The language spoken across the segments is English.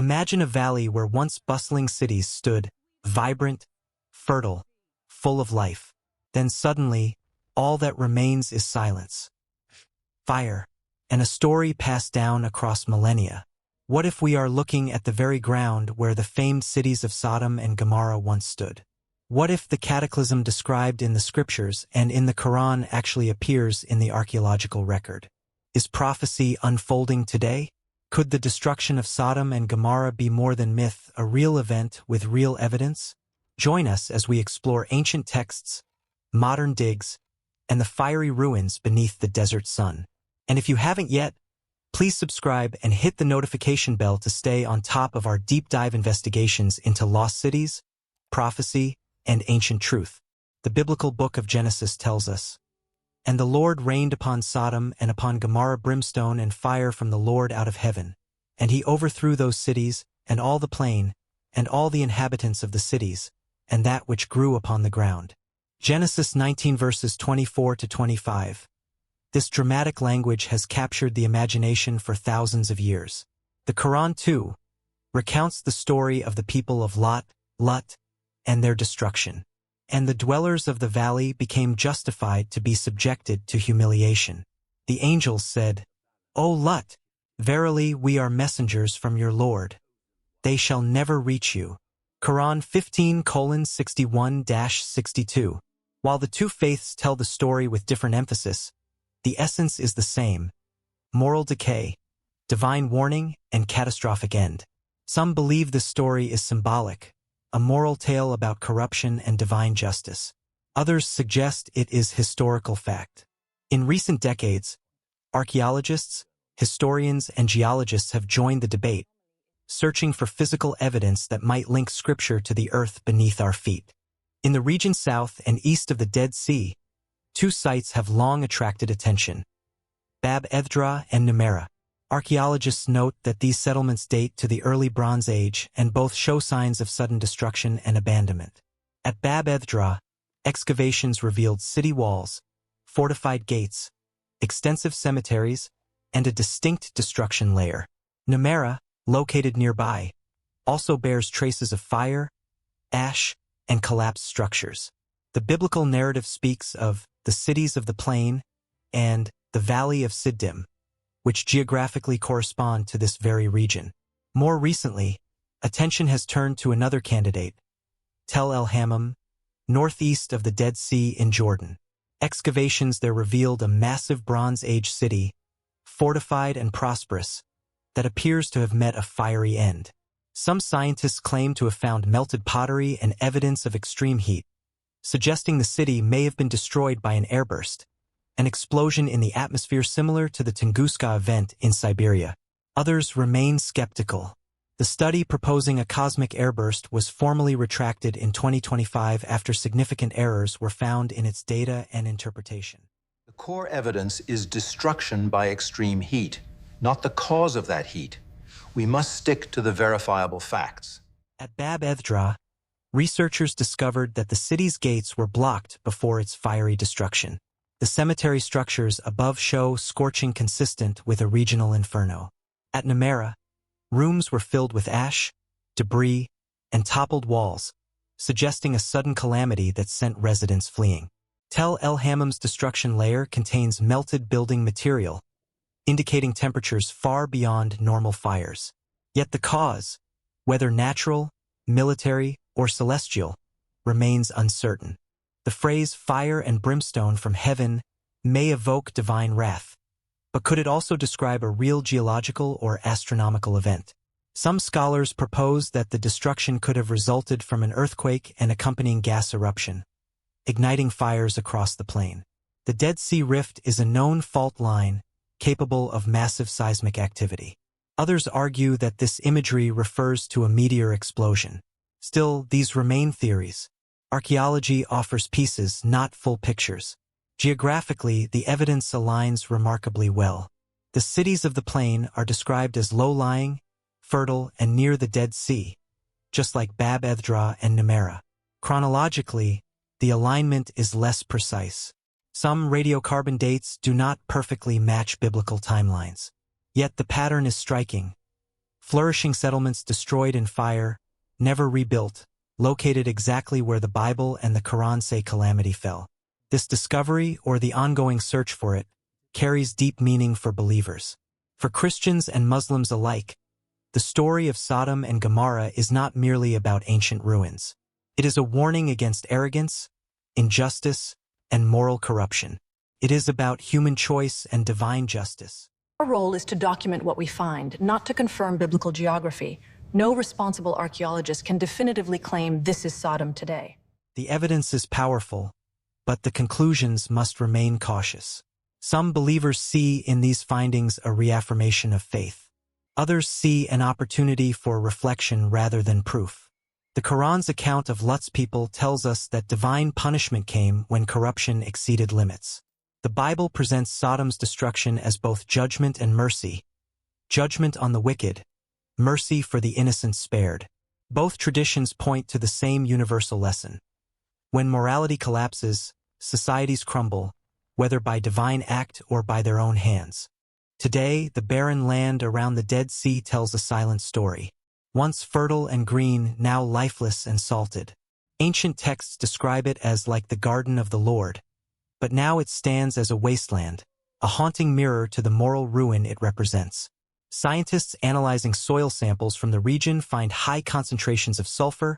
Imagine a valley where once bustling cities stood, vibrant, fertile, full of life. Then suddenly, all that remains is silence, fire, and a story passed down across millennia. What if we are looking at the very ground where the famed cities of Sodom and Gomorrah once stood? What if the cataclysm described in the scriptures and in the Quran actually appears in the archaeological record? Is prophecy unfolding today? Could the destruction of Sodom and Gomorrah be more than myth, a real event with real evidence? Join us as we explore ancient texts, modern digs, and the fiery ruins beneath the desert sun. And if you haven't yet, please subscribe and hit the notification bell to stay on top of our deep dive investigations into lost cities, prophecy, and ancient truth. The biblical book of Genesis tells us, "And the Lord rained upon Sodom and upon Gomorrah brimstone and fire from the Lord out of heaven. And he overthrew those cities, and all the plain, and all the inhabitants of the cities, and that which grew upon the ground." Genesis 19 verses 24 to 25. This dramatic language has captured the imagination for thousands of years. The Quran, too, recounts the story of the people of Lut, and their destruction. And the dwellers of the valley became justified to be subjected to humiliation. The angels said, "O Lut, verily we are messengers from your Lord. They shall never reach you." Quran 15:61-62. While the two faiths tell the story with different emphasis, the essence is the same: moral decay, divine warning, and catastrophic end. Some believe this story is symbolic, a moral tale about corruption and divine justice. Others suggest it is historical fact. In recent decades, archaeologists, historians, and geologists have joined the debate, searching for physical evidence that might link scripture to the earth beneath our feet. In the region south and east of the Dead Sea, two sites have long attracted attention: Bab Edhra and Numeira. Archaeologists note that these settlements date to the early Bronze Age and both show signs of sudden destruction and abandonment. At Bab Edhra, excavations revealed city walls, fortified gates, extensive cemeteries, and a distinct destruction layer. Numeira, located nearby, also bears traces of fire, ash, and collapsed structures. The biblical narrative speaks of the cities of the plain and the valley of Siddim, which geographically correspond to this very region. More recently, attention has turned to another candidate, Tel el-Hammam, northeast of the Dead Sea in Jordan. Excavations there revealed a massive Bronze Age city, fortified and prosperous, that appears to have met a fiery end. Some scientists claim to have found melted pottery and evidence of extreme heat, suggesting the city may have been destroyed by an airburst, an explosion in the atmosphere similar to the Tunguska event in Siberia. Others remain skeptical. The study proposing a cosmic airburst was formally retracted in 2025 after significant errors were found in its data and interpretation. The core evidence is destruction by extreme heat, not the cause of that heat. We must stick to the verifiable facts. At Bab Edhra, researchers discovered that the city's gates were blocked before its fiery destruction. The cemetery structures above show scorching consistent with a regional inferno. At Numeira, rooms were filled with ash, debris, and toppled walls, suggesting a sudden calamity that sent residents fleeing. Tel el-Hammam's destruction layer contains melted building material, indicating temperatures far beyond normal fires. Yet the cause, whether natural, military, or celestial, remains uncertain. The phrase fire and brimstone from heaven may evoke divine wrath, but could it also describe a real geological or astronomical event? Some scholars propose that the destruction could have resulted from an earthquake and accompanying gas eruption, igniting fires across the plain. The Dead Sea Rift is a known fault line capable of massive seismic activity. Others argue that this imagery refers to a meteor explosion. Still, these remain theories. Archaeology offers pieces, not full pictures. Geographically, the evidence aligns remarkably well. The cities of the plain are described as low-lying, fertile, and near the Dead Sea, just like Bab Edhra and Numeira. Chronologically, the alignment is less precise. Some radiocarbon dates do not perfectly match biblical timelines. Yet the pattern is striking. Flourishing settlements destroyed in fire, never rebuilt, located exactly where the Bible and the Quran say calamity fell. This discovery, or the ongoing search for it, carries deep meaning for believers. For Christians and Muslims alike, the story of Sodom and Gomorrah is not merely about ancient ruins. It is a warning against arrogance, injustice, and moral corruption. It is about human choice and divine justice. Our role is to document what we find, not to confirm biblical geography. No responsible archaeologist can definitively claim this is Sodom today. The evidence is powerful, but the conclusions must remain cautious. Some believers see in these findings a reaffirmation of faith. Others see an opportunity for reflection rather than proof. The Quran's account of Lut's people tells us that divine punishment came when corruption exceeded limits. The Bible presents Sodom's destruction as both judgment and mercy. Judgment on the wicked, mercy for the innocent spared. Both traditions point to the same universal lesson. When morality collapses, societies crumble, whether by divine act or by their own hands. Today, the barren land around the Dead Sea tells a silent story. Once fertile and green, now lifeless and salted. Ancient texts describe it as like the garden of the Lord, but now it stands as a wasteland, a haunting mirror to the moral ruin it represents. Scientists analyzing soil samples from the region find high concentrations of sulfur,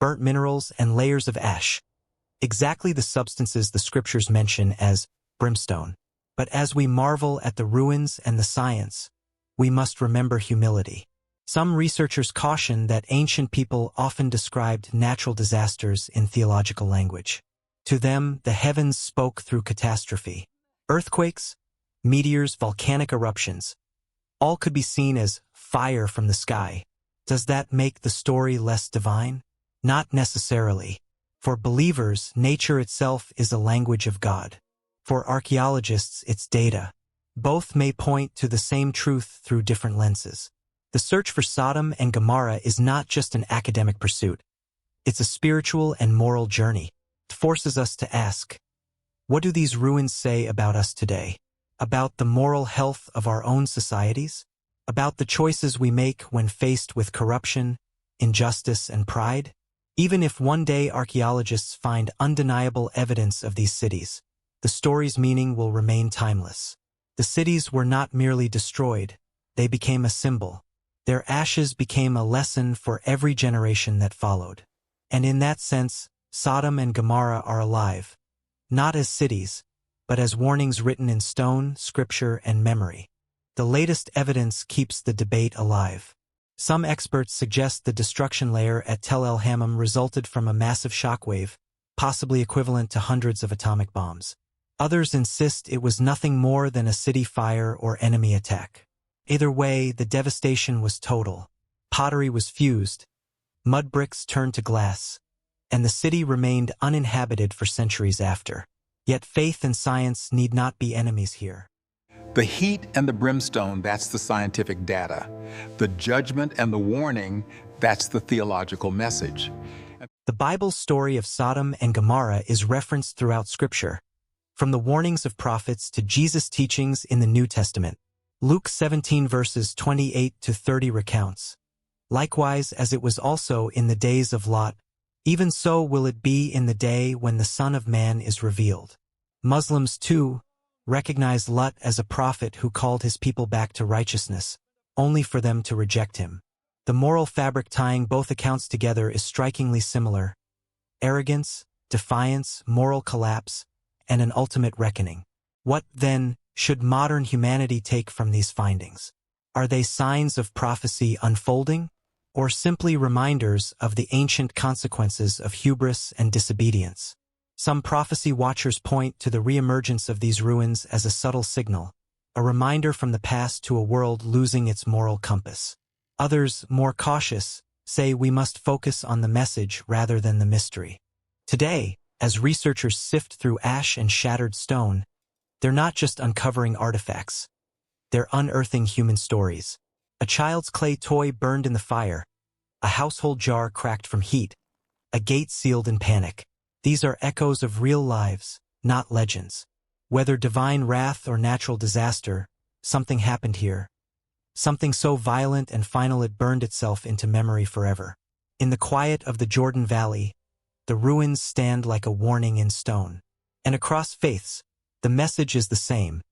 burnt minerals, and layers of ash, exactly the substances the scriptures mention as brimstone. But as we marvel at the ruins and the science, we must remember humility. Some researchers caution that ancient people often described natural disasters in theological language. To them, the heavens spoke through catastrophe. Earthquakes, meteors, volcanic eruptions, all could be seen as fire from the sky. Does that make the story less divine? Not necessarily. For believers, nature itself is a language of God. For archaeologists, it's data. Both may point to the same truth through different lenses. The search for Sodom and Gomorrah is not just an academic pursuit. It's a spiritual and moral journey. It forces us to ask, what do these ruins say about us today? About the moral health of our own societies? About the choices we make when faced with corruption, injustice, and pride? Even if one day archaeologists find undeniable evidence of these cities, the story's meaning will remain timeless. The cities were not merely destroyed, they became a symbol. Their ashes became a lesson for every generation that followed. And in that sense, Sodom and Gomorrah are alive, not as cities, but as warnings written in stone, scripture, and memory. The latest evidence keeps the debate alive. Some experts suggest the destruction layer at el-Hammam resulted from a massive shockwave, possibly equivalent to hundreds of atomic bombs. Others insist it was nothing more than a city fire or enemy attack. Either way, the devastation was total. Pottery was fused, mud bricks turned to glass, and the city remained uninhabited for centuries after. Yet faith and science need not be enemies here. The heat and the brimstone, that's the scientific data. The judgment and the warning, that's the theological message. The Bible's story of Sodom and Gomorrah is referenced throughout Scripture, from the warnings of prophets to Jesus' teachings in the New Testament. Luke 17 verses 28 to 30 recounts, likewise as it was also in the days of Lot, even so will it be in the day when the Son of Man is revealed. Muslims, too, recognize Lot as a prophet who called his people back to righteousness, only for them to reject him. The moral fabric tying both accounts together is strikingly similar: arrogance, defiance, moral collapse, and an ultimate reckoning. What, then, should modern humanity take from these findings? Are they signs of prophecy unfolding, or simply reminders of the ancient consequences of hubris and disobedience? Some prophecy watchers point to the reemergence of these ruins as a subtle signal, a reminder from the past to a world losing its moral compass. Others, more cautious, say we must focus on the message rather than the mystery. Today, as researchers sift through ash and shattered stone, they're not just uncovering artifacts. They're unearthing human stories. A child's clay toy burned in the fire, a household jar cracked from heat, a gate sealed in panic. These are echoes of real lives, not legends. Whether divine wrath or natural disaster, something happened here. something so violent and final it burned itself into memory forever. In the quiet of the Jordan Valley, the ruins stand like a warning in stone. And across faiths, the message is the same.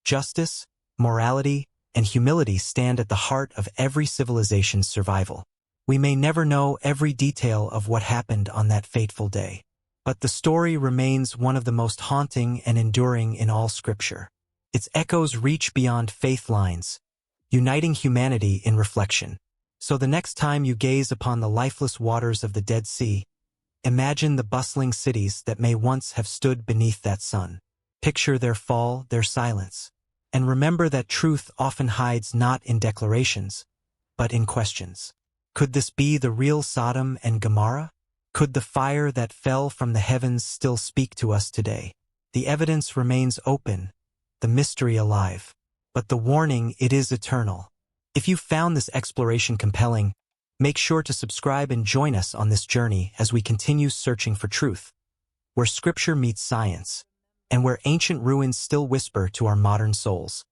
Justice, morality, and humility stand at the heart of every civilization's survival. We may never know every detail of what happened on that fateful day, but the story remains one of the most haunting and enduring in all Scripture. Its echoes reach beyond faith lines, uniting humanity in reflection. So the next time you gaze upon the lifeless waters of the Dead Sea, imagine the bustling cities that may once have stood beneath that sun. Picture their fall, their silence, and remember that truth often hides not in declarations, but in questions. Could this be the real Sodom and Gomorrah? Could the fire that fell from the heavens still speak to us today? The evidence remains open, the mystery alive, but the warning, it is eternal. If you found this exploration compelling, make sure to subscribe and join us on this journey as we continue searching for truth, where Scripture meets science, and where ancient ruins still whisper to our modern souls.